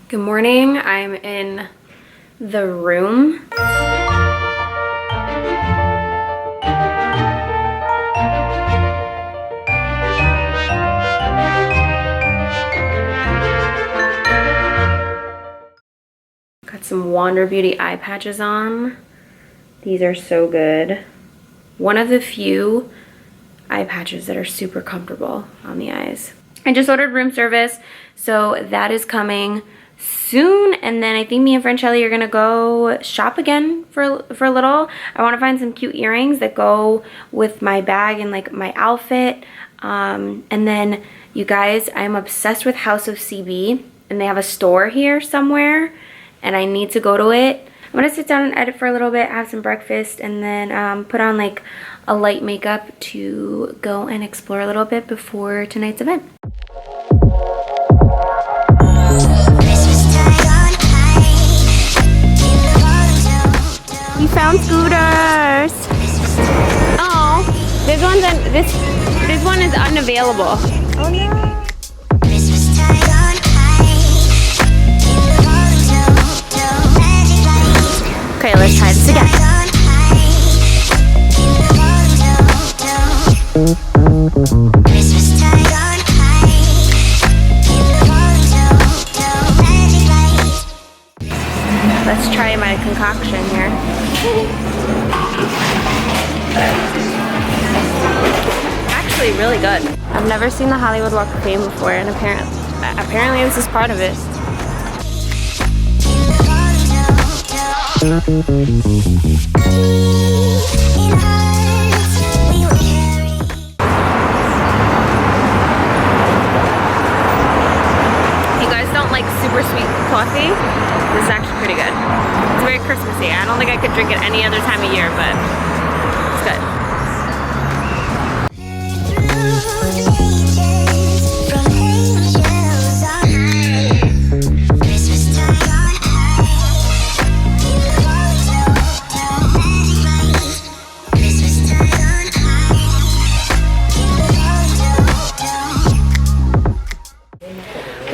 Good morning. I'm in the room. Got some Wander Beauty eye patches on. These are so good. One of the few eye patches that are super comfortable on the eyes. I just ordered room service, so that is coming soon, and then I think me and Franchelli are gonna go shop again for a little. I want to find some cute earrings that go with my bag and like my outfit. And then you guys, I'm obsessed with House of CB, and they have a store here somewhere, and I need to go to it. I'm gonna sit down and edit for a little bit, have some breakfast, and then put on like a light makeup to go and explore a little bit before tonight's event. We found scooters. Oh, this one is unavailable. Oh no. Okay, let's try this again. Let's try my concoction here. Actually really good. I've never seen the Hollywood Walk of Fame before, and apparently this is part of it. Like super sweet coffee, this is actually pretty good. It's very Christmassy. I don't think I could drink it any other time of year, but it's good.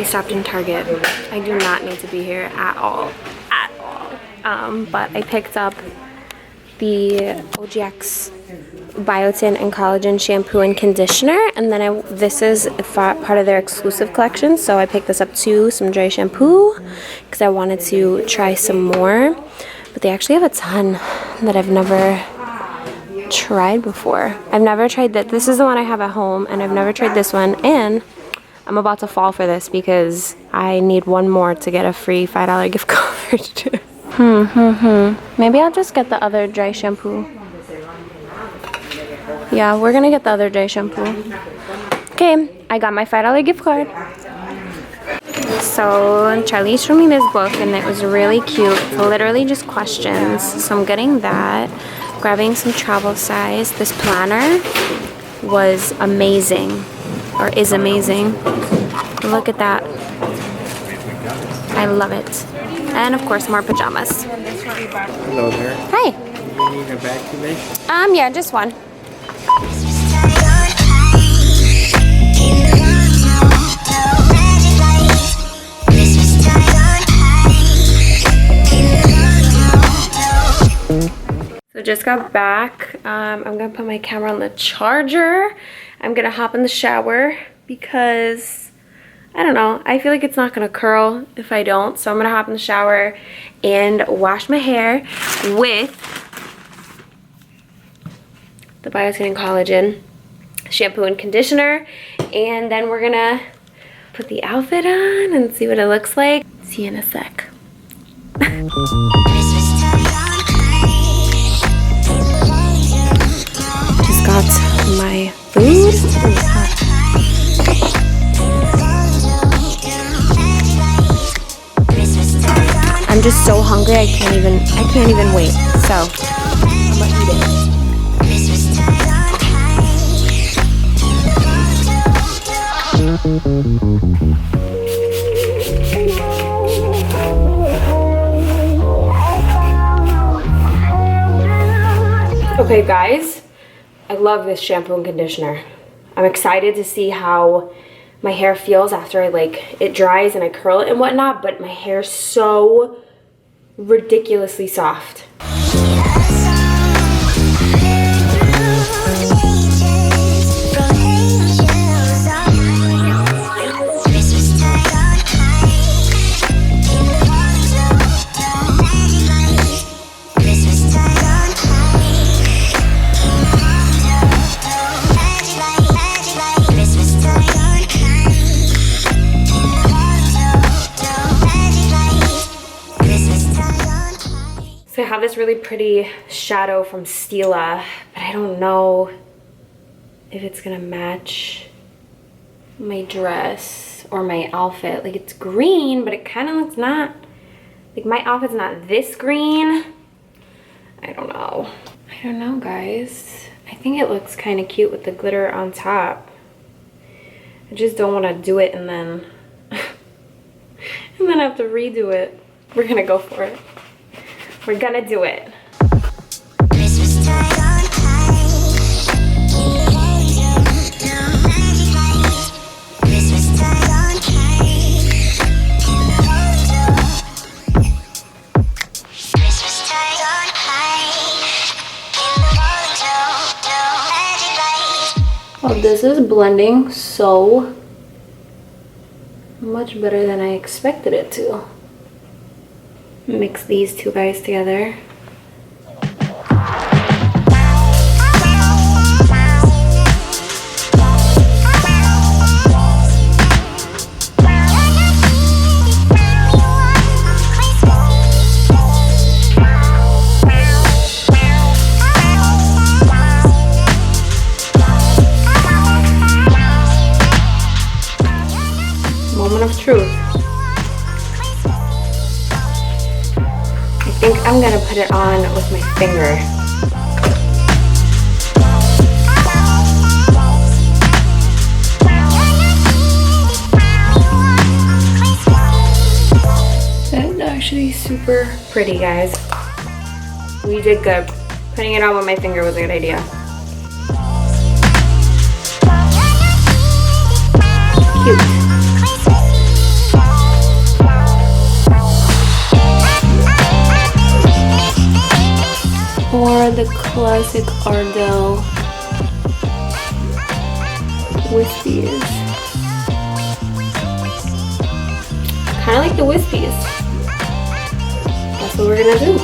Stopped in Target. I do not need to be here at all. But I picked up the OGX biotin and collagen shampoo and conditioner, and then this is part of their exclusive collection, so I picked this up too, some dry shampoo, because I wanted to try some more. But they actually have a ton that I've never tried before. I've never tried that. This is the one I have at home, and I've never tried this one, and I'm about to fall for this because I need one more to get a free $5 gift card. Maybe I'll just get the other dry shampoo. Yeah, we're gonna get the other dry shampoo. Okay, I got my $5 gift card. So Charlie showed me this book, and it was really cute. It's literally just questions. So I'm getting that. Grabbing some travel size. This planner was amazing. Or is amazing. Look at that. I love it. And of course more pajamas. Hello there. Hi. You need a bag today? Yeah, just one. So just got back. I'm gonna put my camera on the charger. I'm gonna hop in the shower because, I don't know, I feel like it's not gonna curl if I don't. So I'm gonna hop in the shower and wash my hair with the biotin and collagen shampoo and conditioner. And then we're gonna put the outfit on and see what it looks like. See you in a sec. Just got my food. I'm just so hungry, I can't even wait. So I'm gonna eat it. Okay guys, I love this shampoo and conditioner. I'm excited to see how my hair feels after I like it dries and I curl it and whatnot, but my hair's so ridiculously soft. So I have this really pretty shadow from Stila, but I don't know if it's gonna match my dress or my outfit. Like, it's green, but it kind of looks not, like my outfit's not this green. I don't know. I don't know, guys. I think it looks kind of cute with the glitter on top. I just don't want to do it and then and then have to redo it. We're gonna go for it. We're gonna do it. Oh, this is blending so much better than I expected it to. Mix these two guys together. Moment of truth. I think I'm gonna put it on with my finger. That's actually super pretty, guys. We did good. Putting it on with my finger was a good idea. Cute. Or the classic Ardell wispies. Kind of like the wispies. That's what we're gonna do.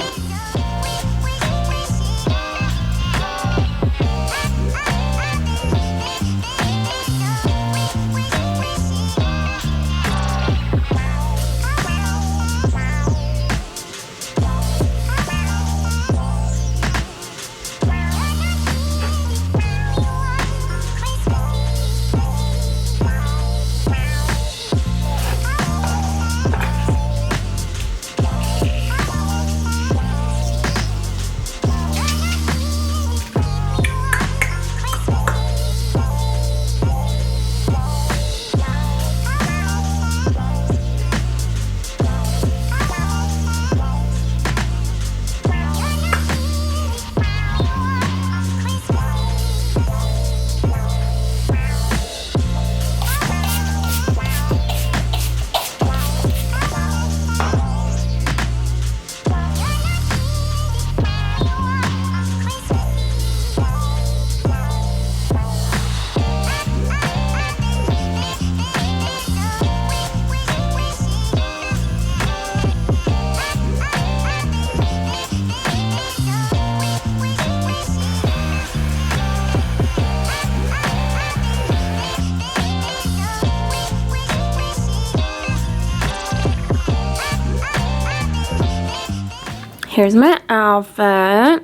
Here's my outfit.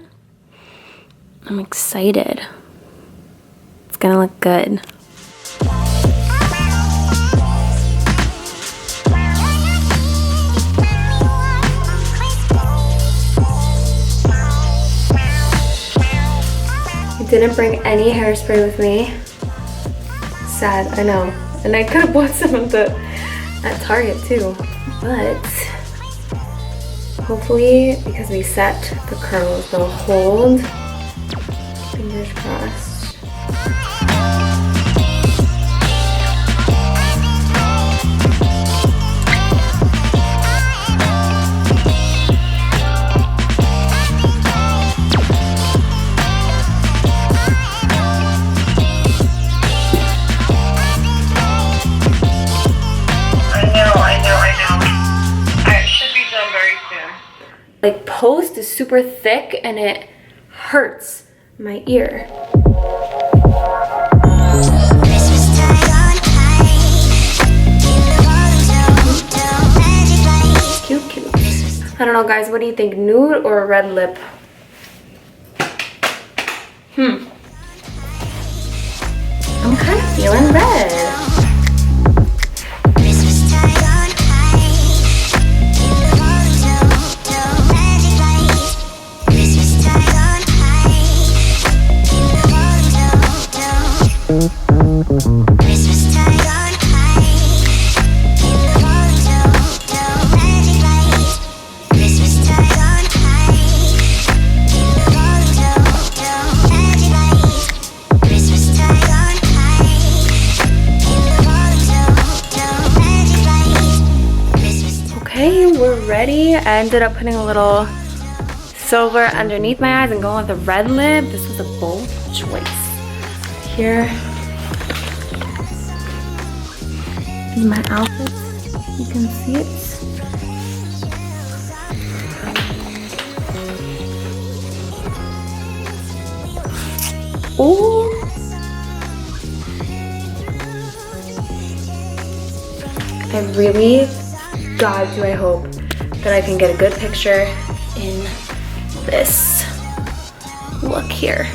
I'm excited. It's gonna look good. I didn't bring any hairspray with me. Sad, I know. And I could have bought some at Target too, but hopefully, because we set the curls, they'll hold. Fingers crossed. Like post is super thick and it hurts my ear. Cute, cute. I don't know, guys, what do you think? Nude or a red lip? I'm kind of feeling red. Okay, we're ready. I ended up putting a little silver underneath my eyes and going with a red lip. This was a bold choice. Here is my outfit. You can see it. Oh, I really, God, do I hope that I can get a good picture in this look here.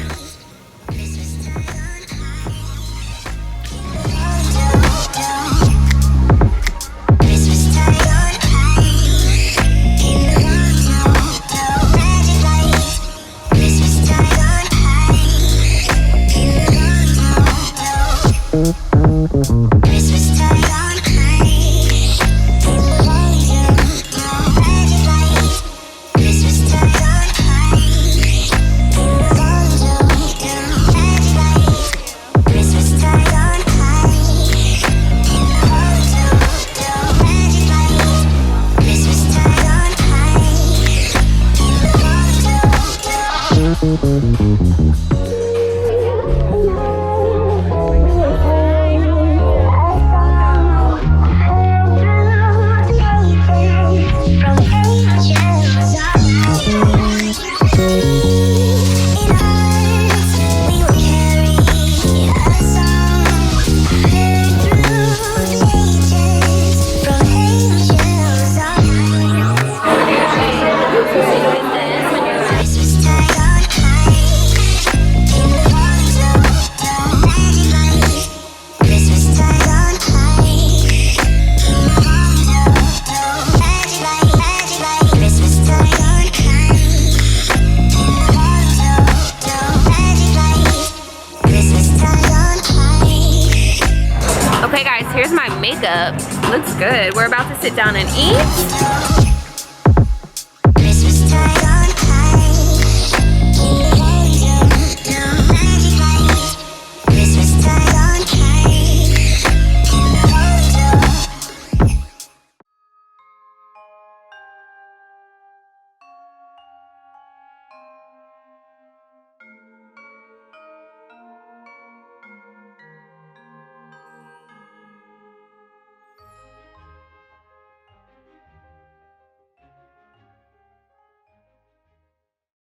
Okay guys, here's my makeup. Looks good. We're about to sit down and eat.